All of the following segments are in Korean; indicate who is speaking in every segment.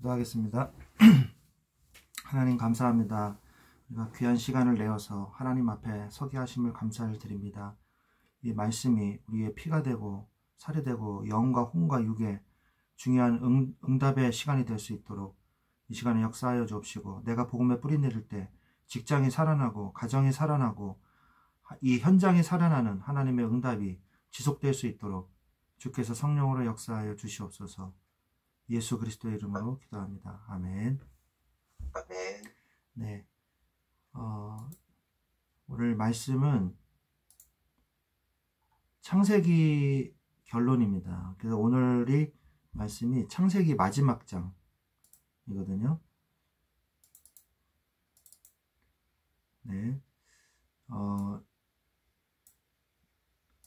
Speaker 1: 기도하겠습니다. 하나님 감사합니다. 우리가 귀한 시간을 내어서 하나님 앞에 서게 하심을 감사를 드립니다. 이 말씀이 우리의 피가 되고 살이 되고 영과 혼과 육의 중요한 응답의 시간이 될 수 있도록 이 시간에 역사하여 주옵시고, 내가 복음에 뿌리 내릴 때 직장이 살아나고 가정이 살아나고 이 현장이 살아나는 하나님의 응답이 지속될 수 있도록 주께서 성령으로 역사하여 주시옵소서. 예수 그리스도의 이름으로 기도합니다. 아멘.
Speaker 2: 아멘.
Speaker 1: 네. 오늘 말씀은 창세기 결론입니다. 그래서 오늘이 말씀이 창세기 마지막 장이거든요. 네.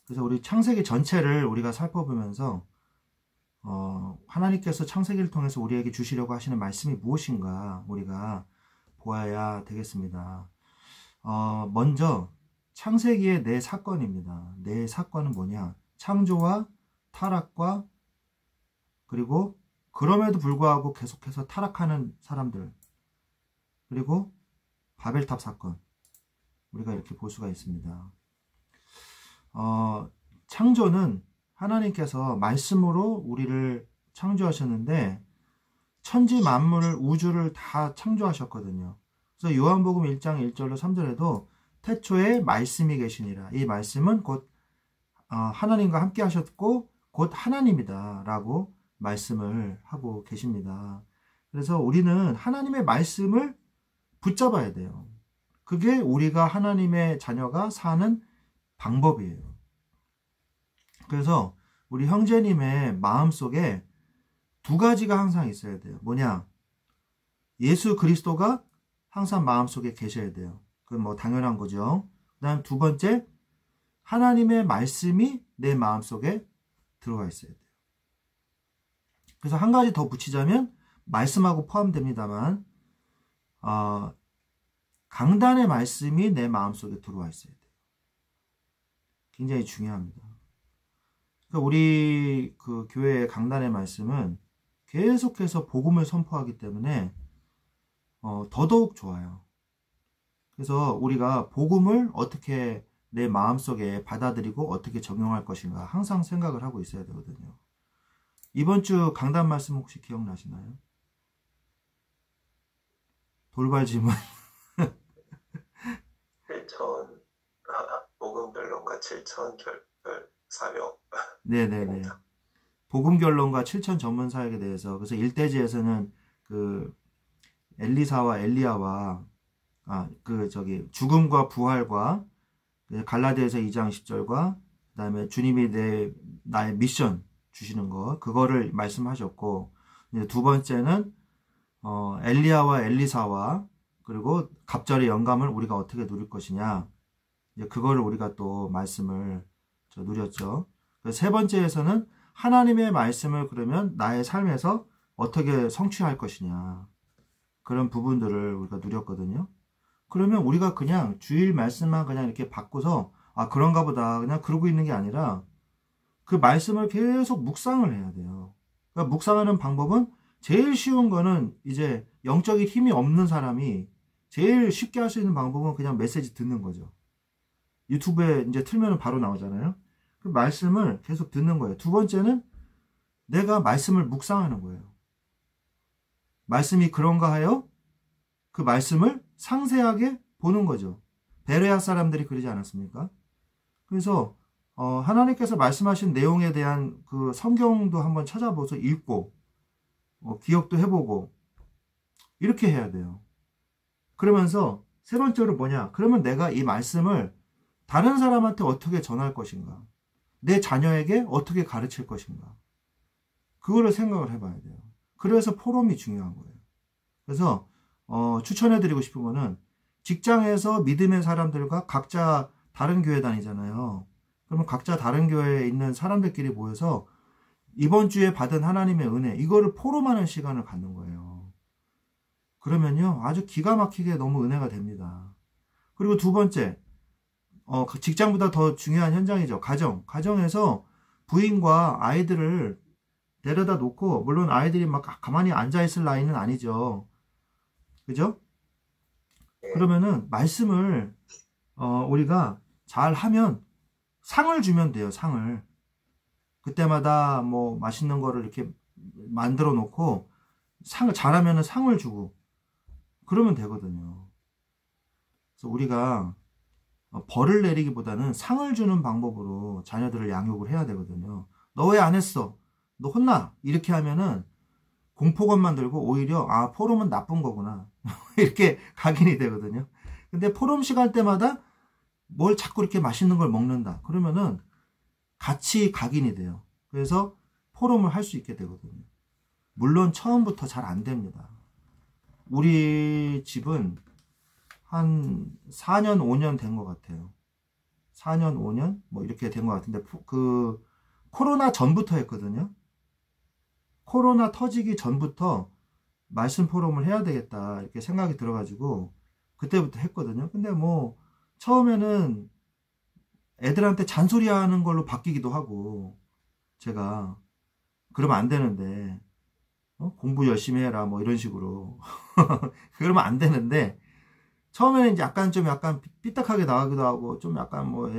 Speaker 1: 그래서 우리 창세기 전체를 우리가 살펴보면서 하나님께서 창세기를 통해서 우리에게 주시려고 하시는 말씀이 무엇인가 우리가 보아야 되겠습니다. 먼저 창세기의 네 사건입니다. 네 사건은 뭐냐? 창조와 타락과 그리고 그럼에도 불구하고 계속해서 타락하는 사람들, 그리고 바벨탑 사건, 우리가 이렇게 볼 수가 있습니다. 창조는 하나님께서 말씀으로 우리를 창조하셨는데 천지 만물을, 우주를 다 창조하셨거든요. 그래서 요한복음 1장 1절로 3절에도 태초에 말씀이 계시니라, 이 말씀은 곧 하나님과 함께 하셨고 곧 하나님이다 라고 말씀을 하고 계십니다. 그래서 우리는 하나님의 말씀을 붙잡아야 돼요. 그게 우리가 하나님의 자녀가 사는 방법이에요. 그래서 우리 형제님의 마음속에 두 가지가 항상 있어야 돼요. 뭐냐? 예수 그리스도가 항상 마음속에 계셔야 돼요. 그건 뭐 당연한 거죠. 그 다음 두 번째, 하나님의 말씀이 내 마음속에 들어가 있어야 돼요. 그래서 한 가지 더 붙이자면 말씀하고 포함됩니다만 강단의 말씀이 내 마음속에 들어와 있어야 돼요. 굉장히 중요합니다. 그러니까 우리 그 교회의 강단의 말씀은 계속해서 복음을 선포하기 때문에 더더욱 좋아요. 그래서 우리가 복음을 어떻게 내 마음속에 받아들이고 어떻게 적용할 것인가 항상 생각을 하고 있어야 되거든요. 이번 주 강단 말씀 혹시 기억나시나요? 돌발 질문.
Speaker 2: 복음 결론과 7천 사역.
Speaker 1: 네네네. 복음 결론과 7천 전문 사역에 대해서, 그래서 일대지에서는 그 엘리사와 엘리야와 죽음과 부활과 갈라디아서 2장 10절과 그 다음에 주님이 나의 미션 주시는 거, 그거를 말씀하셨고, 이제 두 번째는 엘리야와 엘리사와 그리고 갑절의 영감을 우리가 어떻게 누릴 것이냐, 이제 그거를 우리가 또 말씀을 누렸죠. 세 번째에서는 하나님의 말씀을 그러면 나의 삶에서 어떻게 성취할 것이냐, 그런 부분들을 우리가 누렸거든요. 그러면 우리가 그냥 주일 말씀만 그냥 이렇게 받고서 그런가 보다 그냥 그러고 있는 게 아니라 그 말씀을 계속 묵상을 해야 돼요. 그러니까 묵상하는 방법은 제일 쉬운 거는 이제 영적인 힘이 없는 사람이 제일 쉽게 할 수 있는 방법은 그냥 메시지 듣는 거죠. 유튜브에 이제 틀면 바로 나오잖아요. 그 말씀을 계속 듣는 거예요. 두 번째는 내가 말씀을 묵상하는 거예요. 말씀이 그런가 하여 그 말씀을 상세하게 보는 거죠. 베레아 사람들이 그러지 않았습니까? 그래서 하나님께서 말씀하신 내용에 대한 그 성경도 한번 찾아보서 읽고 기억도 해보고 이렇게 해야 돼요. 그러면서 세 번째로 뭐냐? 그러면 내가 이 말씀을 다른 사람한테 어떻게 전할 것인가? 내 자녀에게 어떻게 가르칠 것인가? 그거를 생각을 해봐야 돼요. 그래서 포럼이 중요한 거예요. 그래서 추천해드리고 싶은 거는 직장에서 믿음의 사람들과 각자 다른 교회 다니잖아요. 그러면 각자 다른 교회에 있는 사람들끼리 모여서 이번 주에 받은 하나님의 은혜, 이거를 포럼하는 시간을 갖는 거예요. 그러면요, 아주 기가 막히게 너무 은혜가 됩니다. 그리고 두 번째, 직장보다 더 중요한 현장이죠. 가정에서 부인과 아이들을 데려다 놓고, 물론 아이들이 막 가만히 앉아있을 나이는 아니죠. 그죠? 그러면은 말씀을 우리가 잘 하면 상을 주면 돼요. 상을. 그때마다 뭐 맛있는 거를 이렇게 만들어 놓고 상을 잘하면은 상을 주고 그러면 되거든요. 그래서 우리가 벌을 내리기보다는 상을 주는 방법으로 자녀들을 양육을 해야 되거든요. 너 왜 안 했어? 너 혼나? 이렇게 하면은 공포감만 들고 오히려 아 포럼은 나쁜 거구나 이렇게 각인이 되거든요. 근데 포럼 시간 때마다 뭘 자꾸 이렇게 맛있는 걸 먹는다 그러면은 같이 각인이 돼요. 그래서 포럼을 할 수 있게 되거든요. 물론 처음부터 잘 안 됩니다. 우리 집은 한 4년 5년 된 것 같아요. 4년 5년 뭐 이렇게 된 것 같은데 그 코로나 전부터 했거든요. 코로나 터지기 전부터 말씀 포럼을 해야 되겠다 이렇게 생각이 들어가지고 그때부터 했거든요. 근데 뭐 처음에는 애들한테 잔소리하는 걸로 바뀌기도 하고 제가 그러면 안 되는데 공부 열심히 해라 뭐 이런 식으로 그러면 안 되는데 처음에는 이제 약간 삐딱하게 나가기도 하고 좀 약간 뭐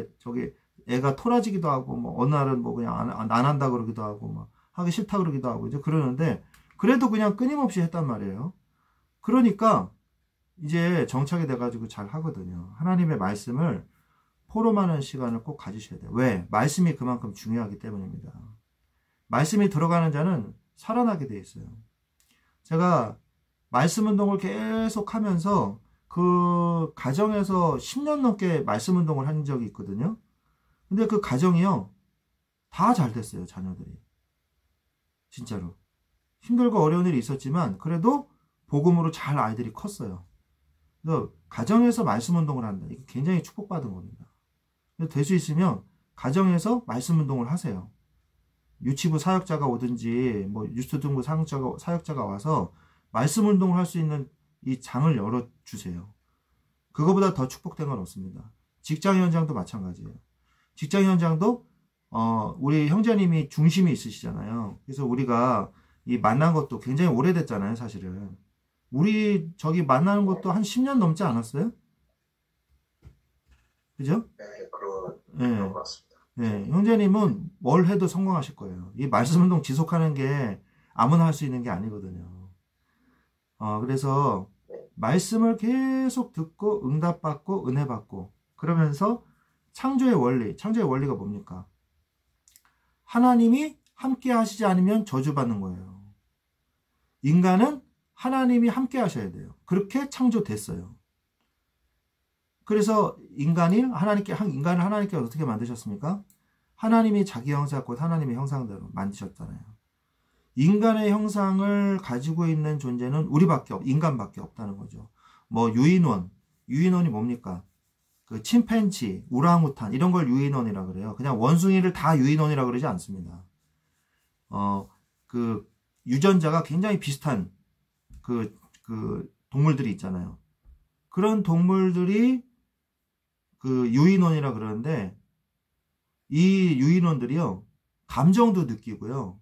Speaker 1: 애가 토라지기도 하고 뭐 어느 날은 뭐 그냥 안 한다 그러기도 하고 막 하기 싫다 그러기도 하고 이제 그러는데 그래도 그냥 끊임없이 했단 말이에요. 그러니까 이제 정착이 돼가지고 잘 하거든요. 하나님의 말씀을 포럼하는 시간을 꼭 가지셔야 돼요. 왜? 말씀이 그만큼 중요하기 때문입니다. 말씀이 들어가는 자는 살아나게 돼 있어요. 제가 말씀 운동을 계속 하면서 그 가정에서 10년 넘게 말씀 운동을 한 적이 있거든요. 근데 그 가정이요. 다 잘 됐어요. 자녀들이. 진짜로. 힘들고 어려운 일이 있었지만 그래도 복음으로 잘 아이들이 컸어요. 그래서 가정에서 말씀 운동을 한다. 이게 굉장히 축복받은 겁니다. 될 수 있으면 가정에서 말씀 운동을 하세요. 유치부 사역자가 오든지 뭐 유스등부 사역자가 와서 말씀 운동을 할 수 있는 이 장을 열어주세요. 그거보다 더 축복된 건 없습니다. 직장 현장도 마찬가지예요. 직장 현장도 우리 형제님이 중심이 있으시잖아요. 그래서 우리가 이 만난 것도 굉장히 오래됐잖아요, 사실은. 우리 저기 만나는 것도 한 10년 넘지 않았어요? 그죠?
Speaker 2: 네, 그런
Speaker 1: 네.
Speaker 2: 것 같습니다.
Speaker 1: 네, 형제님은 뭘 해도 성공하실 거예요. 이 말씀 운동 지속하는 게 아무나 할 수 있는 게 아니거든요. 그래서 말씀을 계속 듣고 응답받고 은혜받고 그러면서 창조의 원리가 뭡니까? 하나님이 함께 하시지 않으면 저주받는 거예요. 인간은 하나님이 함께 하셔야 돼요. 그렇게 창조됐어요. 그래서 인간을 하나님께 어떻게 만드셨습니까? 하나님이 자기 형상 곧 하나님의 형상대로 만드셨잖아요. 인간의 형상을 가지고 있는 존재는 인간밖에 없다는 거죠. 뭐 유인원이 뭡니까? 그 침팬지, 우랑우탄 이런 걸 유인원이라 그래요. 그냥 원숭이를 다 유인원이라 그러지 않습니다. 그 유전자가 굉장히 비슷한 그 동물들이 있잖아요. 그런 동물들이 그 유인원이라 그러는데 이 유인원들이요 감정도 느끼고요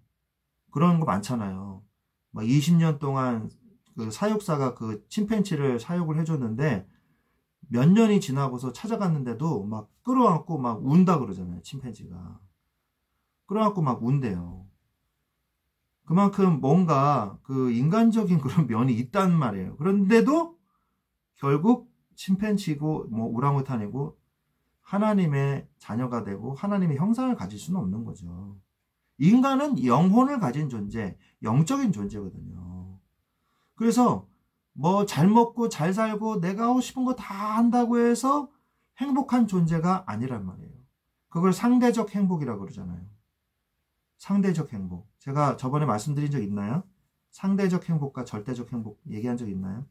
Speaker 1: 그런 거 많잖아요. 막 20년 동안 그 사육사가 그 침팬지를 사육을 해줬는데 몇 년이 지나고서 찾아갔는데도 막 끌어안고 막 운다 그러잖아요. 침팬지가 끌어안고 막 운대요. 그만큼 뭔가 그 인간적인 그런 면이 있단 말이에요. 그런데도 결국 침팬지고 뭐 우랑우탄이고 하나님의 자녀가 되고 하나님의 형상을 가질 수는 없는 거죠. 인간은 영혼을 가진 존재, 영적인 존재거든요. 그래서 뭐 잘 먹고 잘 살고 내가 하고 싶은 거 다 한다고 해서 행복한 존재가 아니란 말이에요. 그걸 상대적 행복이라고 그러잖아요. 상대적 행복. 제가 저번에 말씀드린 적 있나요? 상대적 행복과 절대적 행복 얘기한 적 있나요?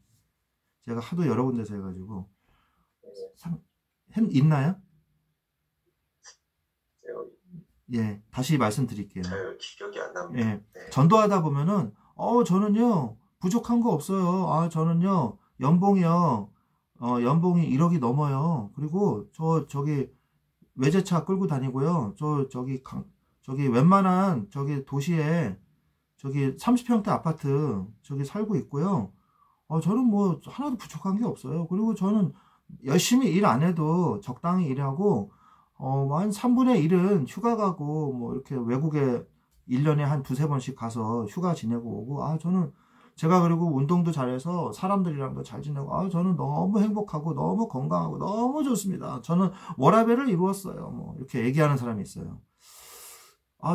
Speaker 1: 제가 하도 여러 군데서 해가지고 있나요? 예, 다시 말씀드릴게요.
Speaker 2: 잘 기억이 안 납니다.
Speaker 1: 예, 네. 전도하다 보면은 저는요 부족한 거 없어요. 저는요 연봉이요 연봉이 1억이 넘어요. 그리고 저기 외제차 끌고 다니고요. 저기 웬만한 저기 도시에 저기 30평대 아파트 저기 살고 있고요. 저는 뭐 하나도 부족한 게 없어요. 그리고 저는 열심히 일 안 해도 적당히 일하고, 한 3분의 1은 휴가 가고, 뭐 이렇게 외국에 1년에 한 두세 번씩 가서 휴가 지내고 오고, 저는 제가 그리고 운동도 잘해서 사람들이랑도 잘 지내고, 저는 너무 행복하고 너무 건강하고 너무 좋습니다. 저는 워라밸을 이루었어요. 뭐 이렇게 얘기하는 사람이 있어요.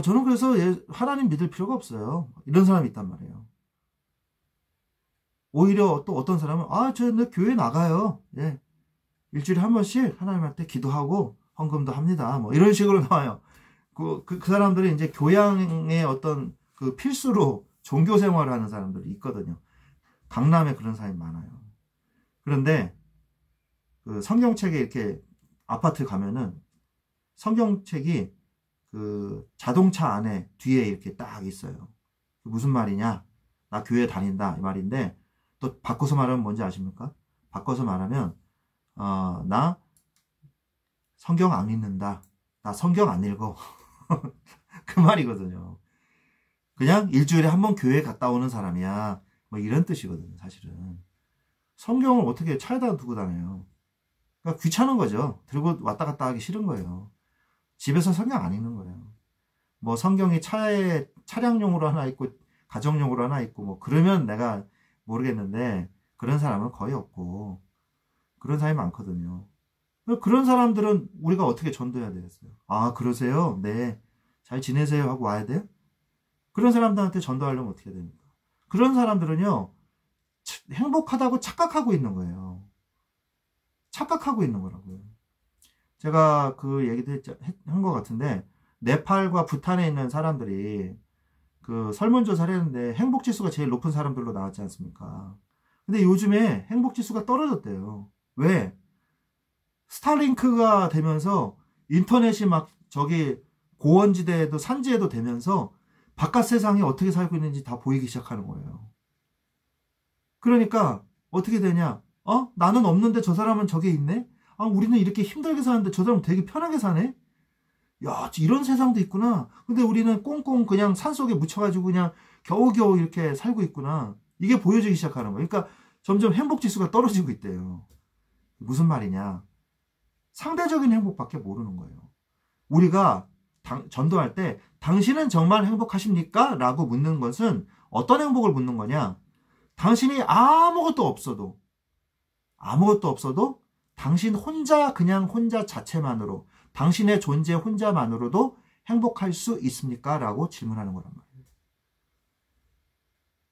Speaker 1: 저는 그래서 하나님 믿을 필요가 없어요. 이런 사람이 있단 말이에요. 오히려 또 어떤 사람은, 저 교회 나가요. 예. 일주일에 한 번씩 하나님한테 기도하고 헌금도 합니다. 뭐 이런 식으로 나와요. 그 사람들이 이제 교양의 어떤 그 필수로 종교 생활을 하는 사람들이 있거든요. 강남에 그런 사람이 많아요. 그런데 그 성경책에 이렇게 아파트 가면은 성경책이 그 자동차 안에 뒤에 이렇게 딱 있어요. 무슨 말이냐? 나 교회 다닌다 이 말인데, 또 바꿔서 말하면 뭔지 아십니까? 바꿔서 말하면 나 성경 안 읽는다. 나 성경 안 읽어. 그 말이거든요. 그냥 일주일에 한 번 교회 갔다 오는 사람이야. 뭐 이런 뜻이거든요, 사실은. 성경을 어떻게 차에다 두고 다녀요? 그러니까 귀찮은 거죠. 들고 왔다 갔다 하기 싫은 거예요. 집에서 성경 안 읽는 거예요. 뭐 성경이 차에 차량용으로 하나 있고 가정용으로 하나 있고 뭐 그러면 내가 모르겠는데, 그런 사람은 거의 없고 그런 사람이 많거든요. 그런 사람들은 우리가 어떻게 전도해야 되겠어요? 그러세요? 네. 잘 지내세요 하고 와야 돼요? 그런 사람들한테 전도하려면 어떻게 됩니까? 그런 사람들은요, 행복하다고 착각하고 있는 거예요. 착각하고 있는 거라고요. 제가 그 얘기도 한 것 같은데, 네팔과 부탄에 있는 사람들이 그 설문조사를 했는데 행복지수가 제일 높은 사람들로 나왔지 않습니까? 근데 요즘에 행복지수가 떨어졌대요. 왜? 스타링크가 되면서 인터넷이 막 저기 고원지대에도 산지에도 되면서 바깥 세상이 어떻게 살고 있는지 다 보이기 시작하는 거예요. 그러니까 어떻게 되냐? 나는 없는데 저 사람은 저게 있네? 우리는 이렇게 힘들게 사는데 저 사람은 되게 편하게 사네? 야, 이런 세상도 있구나. 근데 우리는 꽁꽁 그냥 산속에 묻혀가지고 그냥 겨우겨우 이렇게 살고 있구나. 이게 보여지기 시작하는 거예요. 그러니까 점점 행복지수가 떨어지고 있대요. 무슨 말이냐? 상대적인 행복밖에 모르는 거예요. 우리가 전도할 때 당신은 정말 행복하십니까? 라고 묻는 것은 어떤 행복을 묻는 거냐? 당신이 아무것도 없어도 당신 혼자, 그냥 혼자 자체만으로, 당신의 존재 혼자만으로도 행복할 수 있습니까? 라고 질문하는 거란 말이에요.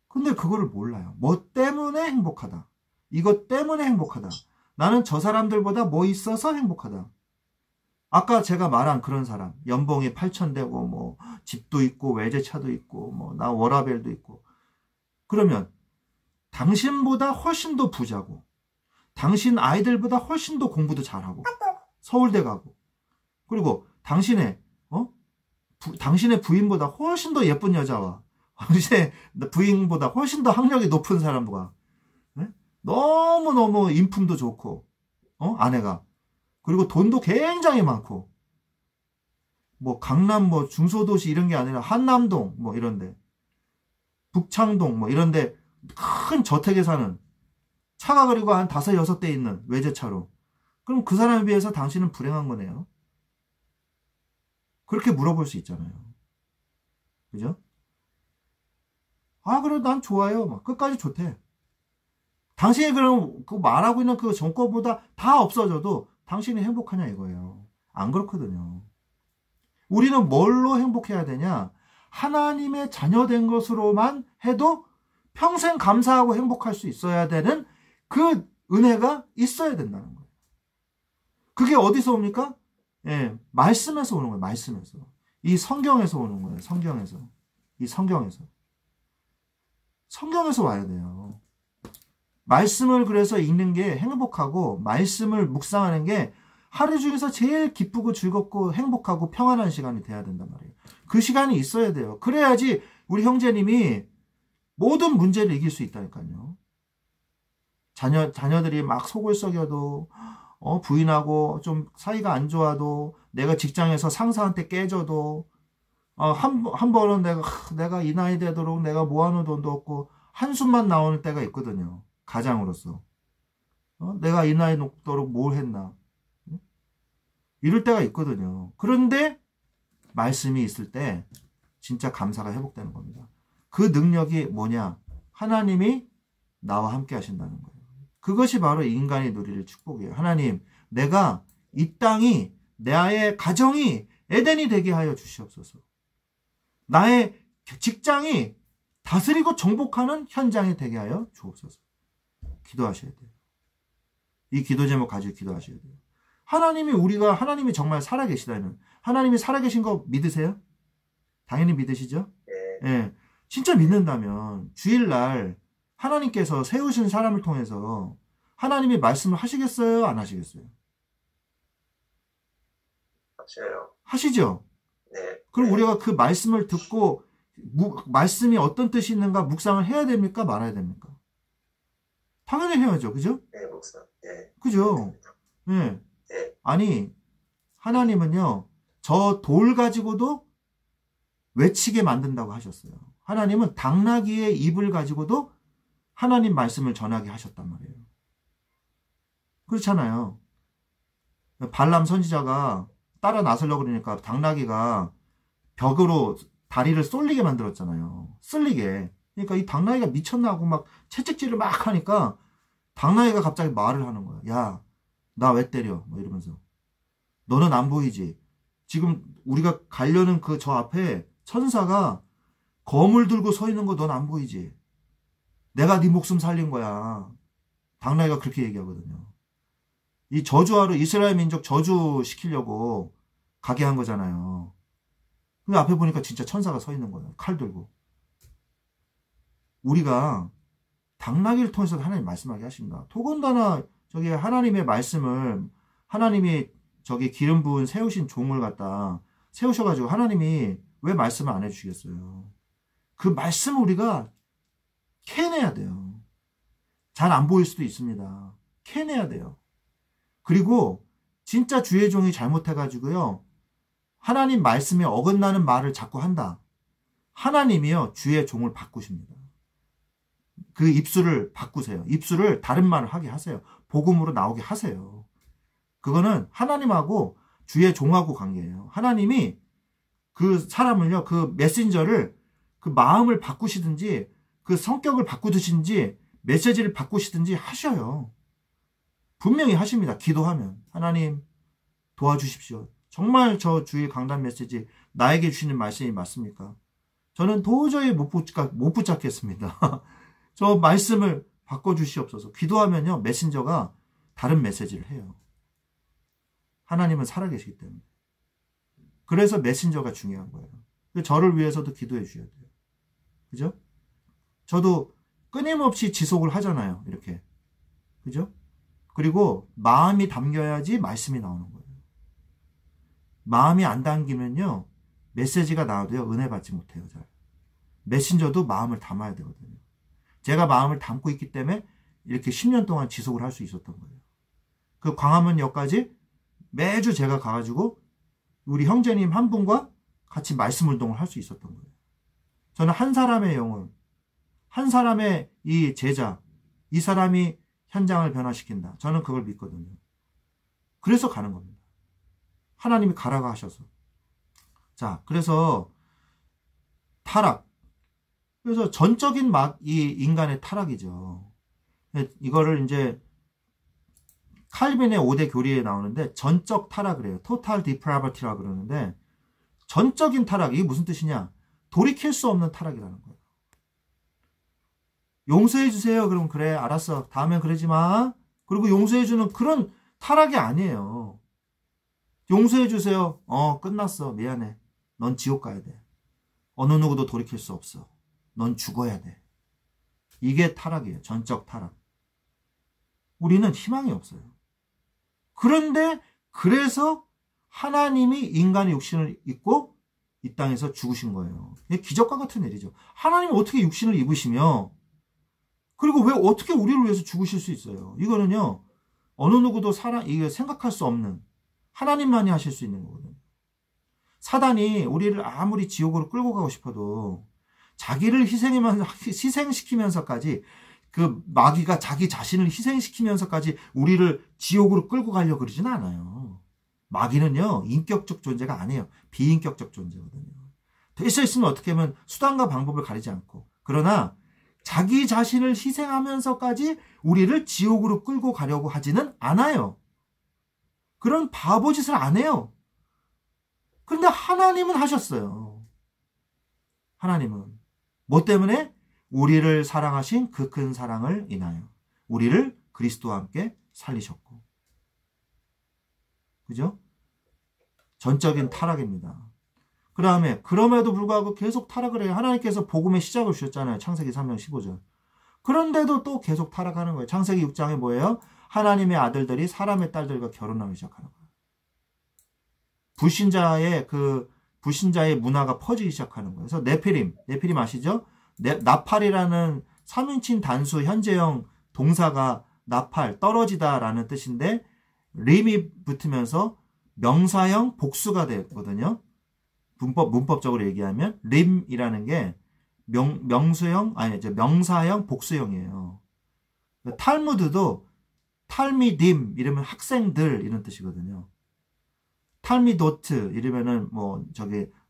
Speaker 1: 근데 그거를 몰라요. 뭐 때문에 행복하다. 이것 때문에 행복하다. 나는 저 사람들보다 뭐 있어서 행복하다. 아까 제가 말한 그런 사람, 연봉이 8천 되고 뭐 집도 있고 외제차도 있고 뭐 나 워라밸도 있고, 그러면 당신보다 훨씬 더 부자고, 당신 아이들보다 훨씬 더 공부도 잘하고 서울대 가고, 그리고 당신의 부인보다 훨씬 더 예쁜 여자와 당신의 부인보다 훨씬 더 학력이 높은 사람과, 네? 너무너무 인품도 좋고, 아내가, 그리고 돈도 굉장히 많고, 뭐 강남 뭐 중소도시 이런 게 아니라 한남동 뭐 이런데, 북창동 뭐 이런데 큰 저택에 사는, 차가 그리고 한 5, 6대 있는 외제차로, 그럼 그 사람에 비해서 당신은 불행한 거네요. 그렇게 물어볼 수 있잖아요. 그죠? 그래, 난 좋아요. 막 끝까지 좋대. 당신이 그럼 그 말하고 있는 그 정권보다 다 없어져도 당신이 행복하냐 이거예요. 안 그렇거든요. 우리는 뭘로 행복해야 되냐? 하나님의 자녀된 것으로만 해도 평생 감사하고 행복할 수 있어야 되는 그 은혜가 있어야 된다는 거예요. 그게 어디서 옵니까? 예, 말씀에서 오는 거예요. 말씀에서. 이 성경에서 오는 거예요. 성경에서. 이 성경에서. 성경에서 와야 돼요. 말씀을 그래서 읽는 게 행복하고, 말씀을 묵상하는 게 하루 중에서 제일 기쁘고 즐겁고 행복하고 평안한 시간이 돼야 된단 말이에요. 그 시간이 있어야 돼요. 그래야지 우리 형제님이 모든 문제를 이길 수 있다니까요. 자녀들이 막 속을 썩여도, 부인하고 좀 사이가 안 좋아도, 내가 직장에서 상사한테 깨져도, 한 번은 내가 이 나이 되도록 내가 모아놓은 돈도 없고 한숨만 나오는 때가 있거든요. 가장으로서. 내가 이 나이 높도록 뭘 했나. 이럴 때가 있거든요. 그런데 말씀이 있을 때 진짜 감사가 회복되는 겁니다. 그 능력이 뭐냐? 하나님이 나와 함께 하신다는 거예요. 그것이 바로 인간이 누릴 축복이에요. 하나님, 내가 이 땅이, 나의 가정이 에덴이 되게 하여 주시옵소서. 나의 직장이 다스리고 정복하는 현장이 되게 하여 주옵소서. 기도하셔야 돼요. 이 기도 제목 가지고 기도하셔야 돼요. 하나님이 정말 살아계시다면, 하나님이 살아계신 거 믿으세요? 당연히 믿으시죠? 예. 진짜 믿는다면, 주일날 하나님께서 세우신 사람을 통해서 하나님이 말씀을 하시겠어요? 안 하시겠어요?
Speaker 2: 하셔요.
Speaker 1: 하시죠?
Speaker 2: 네.
Speaker 1: 그럼 우리가 그 말씀을 듣고, 말씀이 어떤 뜻이 있는가 묵상을 해야 됩니까? 말아야 됩니까? 당연히 해야죠. 그죠?
Speaker 2: 네, 목사. 네.
Speaker 1: 그죠? 네.
Speaker 2: 네.
Speaker 1: 아니, 하나님은요, 저 돌 가지고도 외치게 만든다고 하셨어요. 하나님은 당나귀의 입을 가지고도 하나님 말씀을 전하게 하셨단 말이에요. 그렇잖아요. 발람 선지자가 따라 나서려고 그러니까 당나귀가 벽으로 다리를 쏠리게 만들었잖아요. 쓸리게. 그러니까 이 당나귀가 미쳤나 하고 막 채찍질을 막 하니까 당나귀가 갑자기 말을 하는 거야. 야, 나 왜 때려? 뭐 이러면서. 너는 안 보이지? 지금 우리가 가려는 그 저 앞에 천사가 검을 들고 서 있는 거 넌 안 보이지? 내가 네 목숨 살린 거야. 당나귀가 그렇게 얘기하거든요. 이 저주하러 이스라엘 민족 저주시키려고 가게 한 거잖아요. 근데 앞에 보니까 진짜 천사가 서 있는 거예요. 칼 들고. 우리가 당나귀를 통해서 하나님 말씀하게 하십니다. 더군다나 저기 하나님의 말씀을 하나님이 저기 기름 부은 세우신 종을 갖다 세우셔가지고 하나님이 왜 말씀을 안 해주시겠어요? 그 말씀을 우리가 캐내야 돼요. 잘 안 보일 수도 있습니다. 캐내야 돼요. 그리고 진짜 주의 종이 잘못해가지고요. 하나님 말씀에 어긋나는 말을 자꾸 한다. 하나님이요. 주의 종을 바꾸십니다. 그 입술을 바꾸세요. 입술을 다른 말을 하게 하세요. 복음으로 나오게 하세요. 그거는 하나님하고 주의 종하고 관계예요. 하나님이 그 사람을요. 그 메신저를 그 마음을 바꾸시든지 그 성격을 바꾸듯이 메시지를 바꾸시든지 하셔요. 분명히 하십니다. 기도하면. 하나님 도와주십시오. 정말 저 주일 강단 메시지 나에게 주시는 말씀이 맞습니까? 저는 도저히 못 붙잡겠습니다. 저 말씀을 바꿔주시옵소서. 기도하면요. 메신저가 다른 메시지를 해요. 하나님은 살아계시기 때문에. 그래서 메신저가 중요한 거예요. 저를 위해서도 기도해 주셔야 돼요. 그죠? 저도 끊임없이 지속을 하잖아요. 이렇게. 그죠? 그리고 마음이 담겨야지 말씀이 나오는 거예요. 마음이 안 담기면요. 메시지가 나와도요. 은혜 받지 못해요. 잘. 메신저도 마음을 담아야 되거든요. 제가 마음을 담고 있기 때문에 이렇게 10년 동안 지속을 할 수 있었던 거예요. 그 광화문역까지 매주 제가 가가지고 우리 형제님 한 분과 같이 말씀 운동을 할 수 있었던 거예요. 저는 한 사람의 영혼, 한 사람의 이 제자, 이 사람이 현장을 변화시킨다. 저는 그걸 믿거든요. 그래서 가는 겁니다. 하나님이 가라고 하셔서. 자, 그래서 타락. 그래서 전적인 이 인간의 타락이죠. 이거를 이제 칼빈의 5대 교리에 나오는데 전적 타락을 해요. total depravity라고 그러는데 전적인 타락, 이게 무슨 뜻이냐? 돌이킬 수 없는 타락이라는 거예요. 용서해 주세요. 그럼 그래, 알았어. 다음엔 그러지 마. 그리고 용서해 주는 그런 타락이 아니에요. 용서해 주세요. 끝났어. 미안해. 넌 지옥 가야 돼. 어느 누구도 돌이킬 수 없어. 넌 죽어야 돼. 이게 타락이에요. 전적 타락. 우리는 희망이 없어요. 그런데 그래서 하나님이 인간의 육신을 입고 이 땅에서 죽으신 거예요. 이게 기적과 같은 일이죠. 하나님이 어떻게 육신을 입으시며 그리고 왜 어떻게 우리를 위해서 죽으실 수 있어요? 이거는요. 어느 누구도 이게 생각할 수 없는 하나님만이 하실 수 있는 거거든요. 사단이 우리를 아무리 지옥으로 끌고 가고 싶어도 자기를 희생시키면서까지 그 마귀가 자기 자신을 희생시키면서까지 우리를 지옥으로 끌고 가려고 그러지는 않아요. 마귀는요, 인격적 존재가 아니에요. 비인격적 존재거든요. 될 수 있으면 어떻게 하면 수단과 방법을 가리지 않고, 그러나 자기 자신을 희생하면서까지 우리를 지옥으로 끌고 가려고 하지는 않아요. 그런 바보짓을 안 해요. 그런데 하나님은 하셨어요. 하나님은. 뭐 때문에? 우리를 사랑하신 그 큰 사랑을 인하여 우리를 그리스도와 함께 살리셨고. 그죠? 전적인 타락입니다. 그 다음에 그럼에도 불구하고 계속 타락을 해요. 하나님께서 복음의 시작을 주셨잖아요. 창세기 3장 15절. 그런데도 또 계속 타락하는 거예요. 창세기 6장에 뭐예요? 하나님의 아들들이 사람의 딸들과 결혼하기 시작하는 거예요. 불신자의 문화가 퍼지기 시작하는 거예요. 그래서 네피림 아시죠? 나팔이라는 3인칭 단수 현재형 동사가 나팔, 떨어지다라는 뜻인데 림이 붙으면서 명사형 복수가 되거든요. 문법적으로 얘기하면 림이라는 게 명사형 복수형이에요. 탈무드도 탈미딤 이러면 학생들 이런 뜻이거든요. 탈미도트 이러면은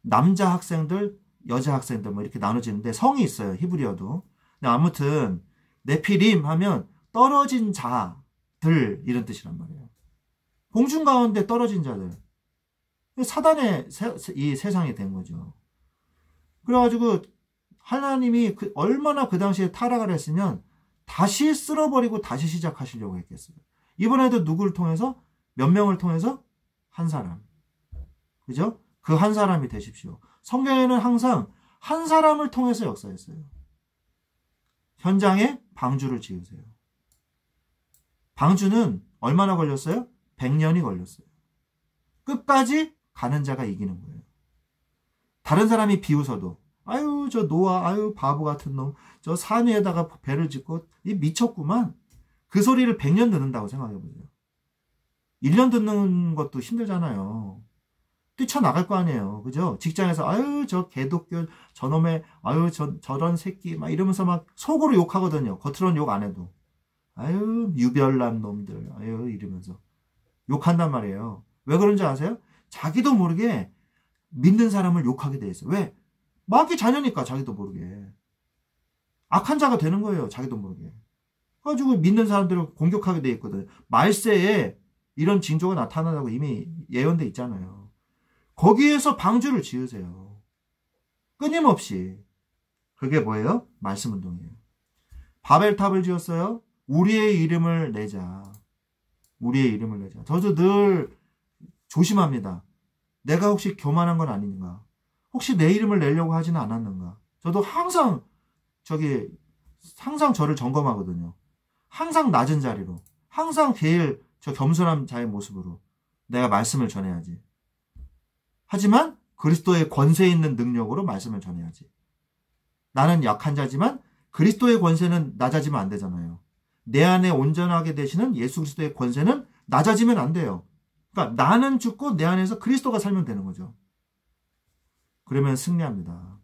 Speaker 1: 남자 학생들, 여자 학생들 이렇게 나눠지는데 성이 있어요. 히브리어도. 근데 아무튼 네피림 하면 떨어진 자들 이런 뜻이란 말이에요. 공중 가운데 떨어진 자들. 사단의 이 세상이 된 거죠. 그래가지고 하나님이 얼마나 그 당시에 타락을 했으면 다시 쓸어버리고 다시 시작하시려고 했겠어요. 이번에도 누구를 통해서? 몇 명을 통해서? 한 사람. 그죠? 그 한 사람이 되십시오. 성경에는 항상 한 사람을 통해서 역사했어요. 현장에 방주를 지으세요. 방주는 얼마나 걸렸어요? 100년이 걸렸어요. 끝까지 가는 자가 이기는 거예요. 다른 사람이 비웃어도 아유 저 노아 아유 바보 같은 놈 저 산 위에다가 배를 짓고 이 미쳤구만. 그 소리를 100년 듣는다고 생각해보세요. 1년 듣는 것도 힘들잖아요. 뛰쳐나갈 거 아니에요. 그죠? 직장에서 아유 저 개독교 저놈의 아유 저런 새끼 막 이러면서 막 속으로 욕하거든요. 겉으로는 욕 안 해도 아유 유별난 놈들 아유 이러면서 욕한단 말이에요. 왜 그런지 아세요? 자기도 모르게 믿는 사람을 욕하게 돼 있어요. 왜? 마귀 자녀니까 자기도 모르게. 악한 자가 되는 거예요. 자기도 모르게. 그래가지고 믿는 사람들을 공격하게 돼 있거든. 말세에 이런 징조가 나타난다고 이미 예언돼 있잖아요. 거기에서 방주를 지으세요. 끊임없이. 그게 뭐예요? 말씀 운동이에요. 바벨탑을 지었어요. 우리의 이름을 내자. 우리의 이름을 내자. 저도 늘 조심합니다. 내가 혹시 교만한 건 아닌가? 혹시 내 이름을 내려고 하지는 않았는가? 저도 항상 저를 점검하거든요. 항상 낮은 자리로, 항상 제일 저 겸손한 자의 모습으로 내가 말씀을 전해야지. 하지만 그리스도의 권세 있는 능력으로 말씀을 전해야지. 나는 약한 자지만 그리스도의 권세는 낮아지면 안 되잖아요. 내 안에 온전하게 되시는 예수 그리스도의 권세는 낮아지면 안 돼요. 그러니까 나는 죽고 내 안에서 그리스도가 살면 되는 거죠. 그러면 승리합니다.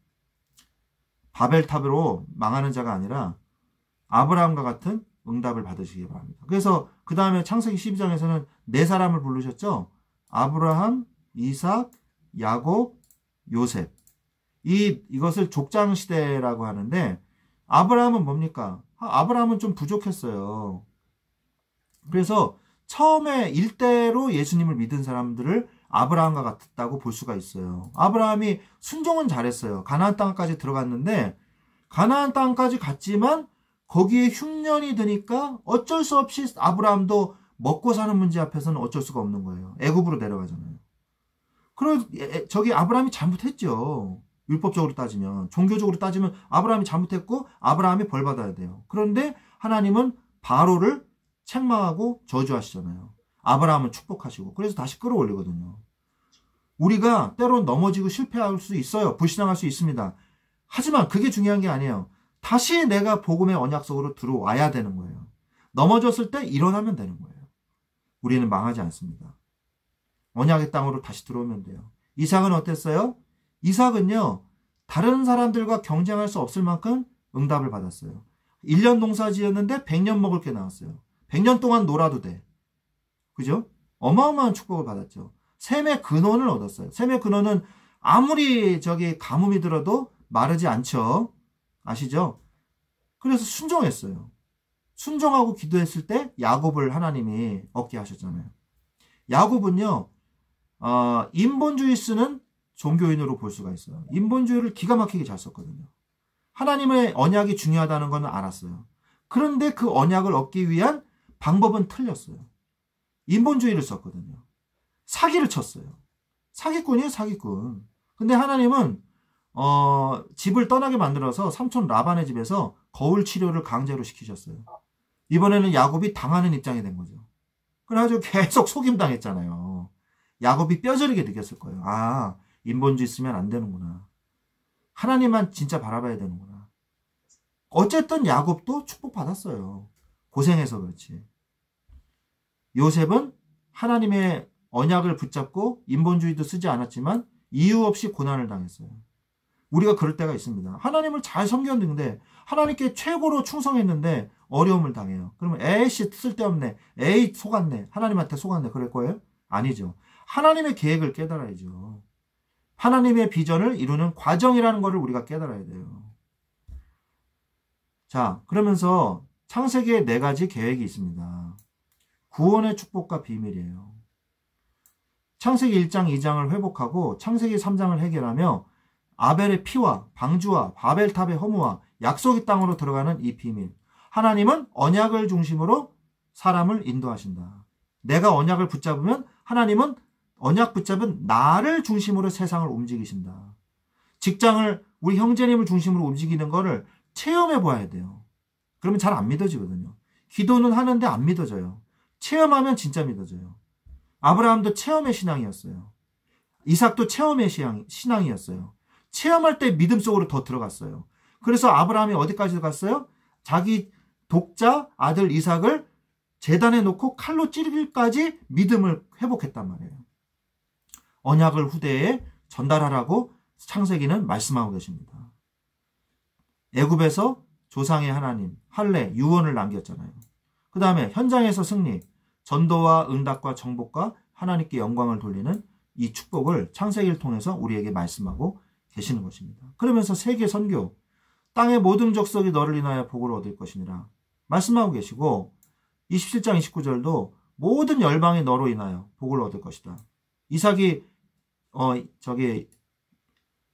Speaker 1: 바벨탑으로 망하는 자가 아니라 아브라함과 같은 응답을 받으시기 바랍니다. 그래서 그 다음에 창세기 12장에서는 네 사람을 부르셨죠. 아브라함, 이삭, 야곱, 요셉. 이것을 족장시대라고 하는데 아브라함은 뭡니까? 아브라함은 좀 부족했어요. 그래서 처음에 일대로 예수님을 믿은 사람들을 아브라함과 같았다고 볼 수가 있어요. 아브라함이 순종은 잘했어요. 가나안 땅까지 들어갔는데 가나안 땅까지 갔지만 거기에 흉년이 드니까 어쩔 수 없이 아브라함도 먹고 사는 문제 앞에서는 어쩔 수가 없는 거예요. 애굽으로 내려가잖아요. 그럼 아브라함이 잘못했죠. 율법적으로 따지면, 종교적으로 따지면 아브라함이 잘못했고 아브라함이 벌 받아야 돼요. 그런데 하나님은 바로를 책망하고 저주하시잖아요. 아브라함은 축복하시고. 그래서 다시 끌어올리거든요. 우리가 때론 넘어지고 실패할 수 있어요. 불신앙할 수 있습니다. 하지만 그게 중요한 게 아니에요. 다시 내가 복음의 언약 속으로 들어와야 되는 거예요. 넘어졌을 때 일어나면 되는 거예요. 우리는 망하지 않습니다. 언약의 땅으로 다시 들어오면 돼요. 이삭은 어땠어요? 이삭은요, 다른 사람들과 경쟁할 수 없을 만큼 응답을 받았어요. 1년 농사 지었는데 100년 먹을 게 나왔어요. 100년 동안 놀아도 돼. 그죠? 어마어마한 축복을 받았죠. 셈의 근원을 얻었어요. 셈의 근원은 아무리 가뭄이 들어도 마르지 않죠. 아시죠? 그래서 순종했어요. 순종하고 기도했을 때 야곱을 하나님이 얻게 하셨잖아요. 야곱은요, 인본주의 쓰는 종교인으로 볼 수가 있어요. 인본주의를 기가 막히게 잘 썼거든요. 하나님의 언약이 중요하다는 건 알았어요. 그런데 그 언약을 얻기 위한 방법은 틀렸어요. 인본주의를 썼거든요. 사기를 쳤어요. 사기꾼이에요, 사기꾼. 근데 하나님은 집을 떠나게 만들어서 삼촌 라반의 집에서 거울 치료를 강제로 시키셨어요. 이번에는 야곱이 당하는 입장이 된 거죠. 그래가지고 계속 속임당했잖아요. 야곱이 뼈저리게 느꼈을 거예요. 아, 인본주의 쓰면 안 되는구나. 하나님만 진짜 바라봐야 되는구나. 어쨌든 야곱도 축복받았어요. 고생해서 그렇지. 요셉은 하나님의 언약을 붙잡고 인본주의도 쓰지 않았지만 이유 없이 고난을 당했어요. 우리가 그럴 때가 있습니다. 하나님을 잘 섬겼는데 하나님께 최고로 충성했는데 어려움을 당해요. 그러면 에이씨 쓸데없네. 에이 속았네. 하나님한테 속았네. 그럴 거예요? 아니죠. 하나님의 계획을 깨달아야죠. 하나님의 비전을 이루는 과정이라는 것을 우리가 깨달아야 돼요. 자, 그러면서 창세기에 4가지 계획이 있습니다. 구원의 축복과 비밀이에요. 창세기 1장, 2장을 회복하고 창세기 3장을 해결하며 아벨의 피와 방주와 바벨탑의 허무와 약속의 땅으로 들어가는 이 비밀. 하나님은 언약을 중심으로 사람을 인도하신다. 내가 언약을 붙잡으면 하나님은 언약 붙잡은 나를 중심으로 세상을 움직이신다. 직장을 우리 형제님을 중심으로 움직이는 거를 체험해 봐야 돼요. 그러면 잘 안 믿어지거든요. 기도는 하는데 안 믿어져요. 체험하면 진짜 믿어져요. 아브라함도 체험의 신앙이었어요. 이삭도 체험의 신앙이었어요. 체험할 때 믿음 속으로 더 들어갔어요. 그래서 아브라함이 어디까지 갔어요? 자기 독자 아들 이삭을 제단에 놓고 칼로 찌르기까지 믿음을 회복했단 말이에요. 언약을 후대에 전달하라고 창세기는 말씀하고 계십니다. 애굽에서 조상의 하나님, 할례, 유언을 남겼잖아요. 그 다음에 현장에서 승리, 전도와 응답과 정복과 하나님께 영광을 돌리는 이 축복을 창세기를 통해서 우리에게 말씀하고 계시는 것입니다. 그러면서 세계 선교, 땅의 모든 족속이 너를 인하여 복을 얻을 것이니라 말씀하고 계시고 27장 29절도 모든 열방이 너로 인하여 복을 얻을 것이다. 이삭이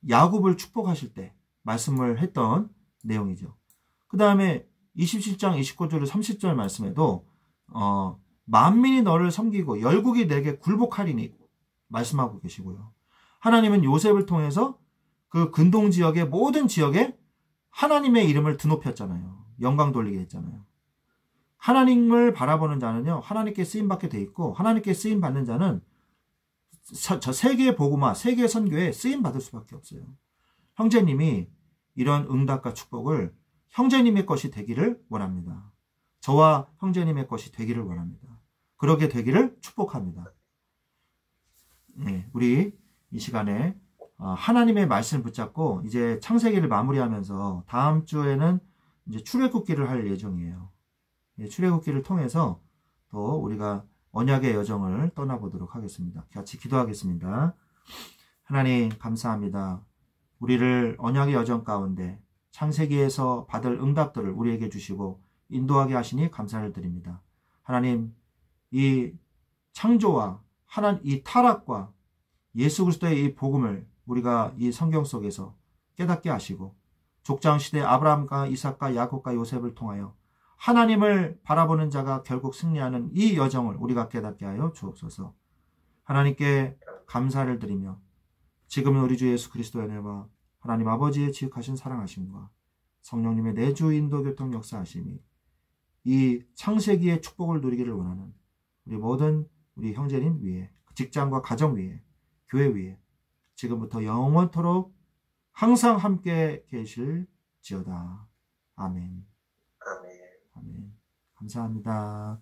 Speaker 1: 야곱을 축복하실 때 말씀을 했던 내용이죠. 그 다음에 27장 29절 30절 말씀에도 만민이 너를 섬기고 열국이 내게 굴복하리니 말씀하고 계시고요. 하나님은 요셉을 통해서 그 근동 지역의 모든 지역에 하나님의 이름을 드높였잖아요. 영광 돌리게 했잖아요. 하나님을 바라보는 자는요, 하나님께 쓰임받게 돼 있고, 하나님께 쓰임받는 자는 저 세계의 복음화, 세계의 선교에 쓰임받을 수밖에 없어요. 형제님이 이런 응답과 축복을 형제님의 것이 되기를 원합니다. 저와 형제님의 것이 되기를 원합니다. 그러게 되기를 축복합니다. 네, 우리 이 시간에 하나님의 말씀을 붙잡고 이제 창세기를 마무리하면서 다음 주에는 이제 출애굽기를 할 예정이에요. 출애굽기를 통해서 또 우리가 언약의 여정을 떠나보도록 하겠습니다. 같이 기도하겠습니다. 하나님 감사합니다. 우리를 언약의 여정 가운데 창세기에서 받을 응답들을 우리에게 주시고 인도하게 하시니 감사를 드립니다. 하나님, 이 창조와 이 타락과 예수 그리스도의 이 복음을 우리가 이 성경 속에서 깨닫게 하시고 족장시대 아브라함과 이삭과 야곱과 요셉을 통하여 하나님을 바라보는 자가 결국 승리하는 이 여정을 우리가 깨닫게 하여 주옵소서. 하나님께 감사를 드리며 지금은 우리 주 예수 그리스도의 은혜와 하나님 아버지의 지극하신 사랑하심과 성령님의 내주 인도 교통 역사하심이 이 창세기의 축복을 누리기를 원하는 우리 모든 우리 형제님 위에, 직장과 가정 위에, 교회 위에 지금부터 영원토록 항상 함께 계실지어다. 아멘.
Speaker 2: 아멘.
Speaker 1: 아멘. 감사합니다.